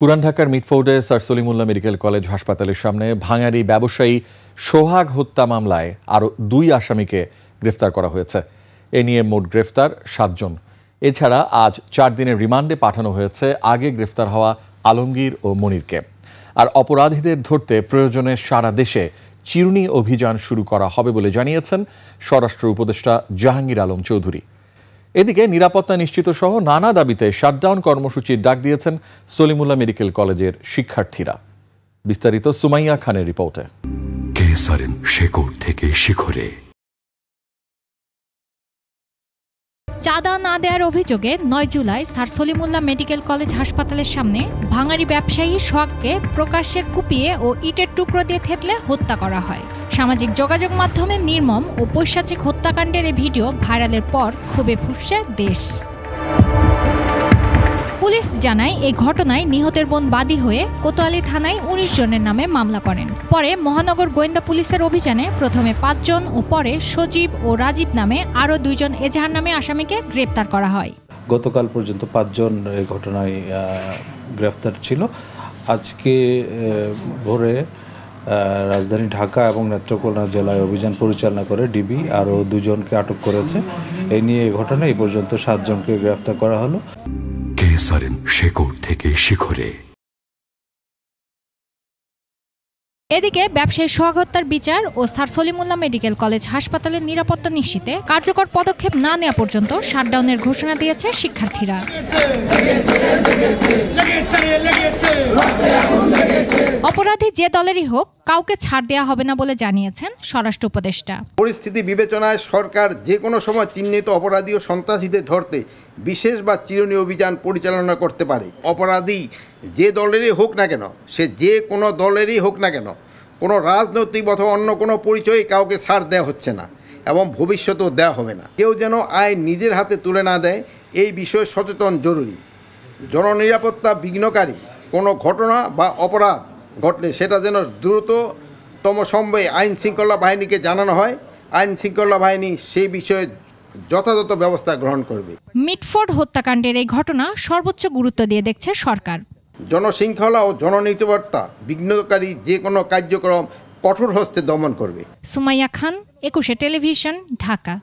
পুরান ঢাকার মিটফোর্ডে sir Salimullah medical college হাসপাতালের সামনে ভাঙারি ব্যবসায়ী সোহাগ হত্যা মামলায় আরও 2 আসামিকে গ্রেফতার করা হয়েছে। এ নিয়ে মোট গ্রেফতার 7 জন। এছাড়া আজ 4 দিনের রিমান্ডে পাঠানো হয়েছে আগে গ্রেফতার হওয়া আলমগীর ও মনিরকে। আর অপরাধীদের ধরতে প্রয়োজনে সারা দেশে চিরুনি অভিযান শুরু করা হবে বলে জানিয়েছেন স্বরাষ্ট্র উপদেষ্টা জাহাঙ্গীর আলম চৌধুরী। এদিকে নিরাপত্তা নিশ্চিত সহ নানা দাবিতে শাটডাউন কর্মসূচির ডাক দিয়েছেন সলিমুল্লাহ মেডিকেল কলেজের শিক্ষার্থীরা। বিস্তারিত সুমাইয়া খানের রিপোর্টে। শেকড় থেকে শিখরে চাঁদা না দেওয়ার অভিযোগে 9 July sir Salimullah medical college হাসপাতালের সামনে ভাঙারি ব্যবসায়ী সোহাগকে প্রকাশ্যে কুপিয়ে ও ইটের টুকরো দিয়ে থেতলে হত্যা করা হয়। সামাজিক যোগাযোগ মাধ্যমে নির্মম ও পৈশাচিক হত্যাকাণ্ডের এই ভিডিও ভাইরালের পর ক্ষোভে ফুঁসছে দেশ। পুলিশ জানায় এই ঘটনায় নিহতের বোন বাদী হয়ে কোতোয়ালি থানায় 19 জনের নামে মামলা করেন। পরে মহানগর গোয়েন্দা পুলিশের অভিযানে প্রথমে 5 জন ও পরে সজীব ও রাজীব নামে আরও 2 জন এজাহার নামে আসামিকে গ্রেপ্তার করা হয়। গতকাল পর্যন্ত 5 জন এই ঘটনায় গ্রেফতার ছিল। আজকে ভোরে রাজধানী ঢাকা এবং নেত্রকোনা জেলায় অভিযান পরিচালনা করে ডিবি আরও 2 জনকে আটক করেছে। এই নিয়ে এই ঘটনায় এই পর্যন্ত 7 জনকে গ্রেফতার করা হলো। শেকড় থেকে শিখরে। এদিকে ব্যবসায়ী সোহাগ হত্যার বিচার ও স্যার সলিমুল্লাহ মেডিকেল কলেজ হাসপাতালের নিরাপত্তা নিশ্চিতে কার্যকর পদক্ষেপ না নেওয়া পর্যন্ত শাটডাউনের ঘোষণা দিয়েছে শিক্ষার্থীরা। অপরাধী যে দলেরই হোক কাউকে ছাড় দেওয়া হবে না বলে জানিয়েছেন স্বরাষ্ট্র উপদেষ্টা। পরিস্থিতি বিবেচনায় সরকার যে কোনো সময় চিহ্নিত অপরাধী ও সন্ত্রাসীদের ধরতে বিশেষ বা চিরুনি অভিযান পরিচালনা করতে পারে। অপরাধী যে দলেরই হোক না কেন, সে যে কোনো দলেরই হোক না কেন, কোনো রাজনৈতিক অথবা অন্য কোনো পরিচয়ে কাউকে ছাড় দেওয়া হচ্ছে না এবং ভবিষ্যতেও দেওয়া হবে না। কেউ যেন আইন নিজের হাতে তুলে না দেয়, এই বিষয়ে সচেতন জরুরি। জননিরাপত্তা বিঘ্নকারী কোনো ঘটনা বা অপরাধ ঘটলে সেটা যেন দ্রুততম সময়ে আইন শৃঙ্খলা বাহিনীকে জানানো হয়। আইন শৃঙ্খলা বাহিনী সেই বিষয়ে যথাযথ ব্যবস্থা গ্রহণ করবে। মিটফোর্ড হত্যাকাণ্ডের এই ঘটনা সর্বোচ্চ গুরুত্ব দিয়ে দেখছে সরকার। জনশৃঙ্খলা ও জননিরাপত্তা বিঘ্নকারী যে কোনো কার্যক্রম কঠোর হস্তে দমন করবে। সুমাইয়া খান, 21 টেলিভিশন, ঢাকা।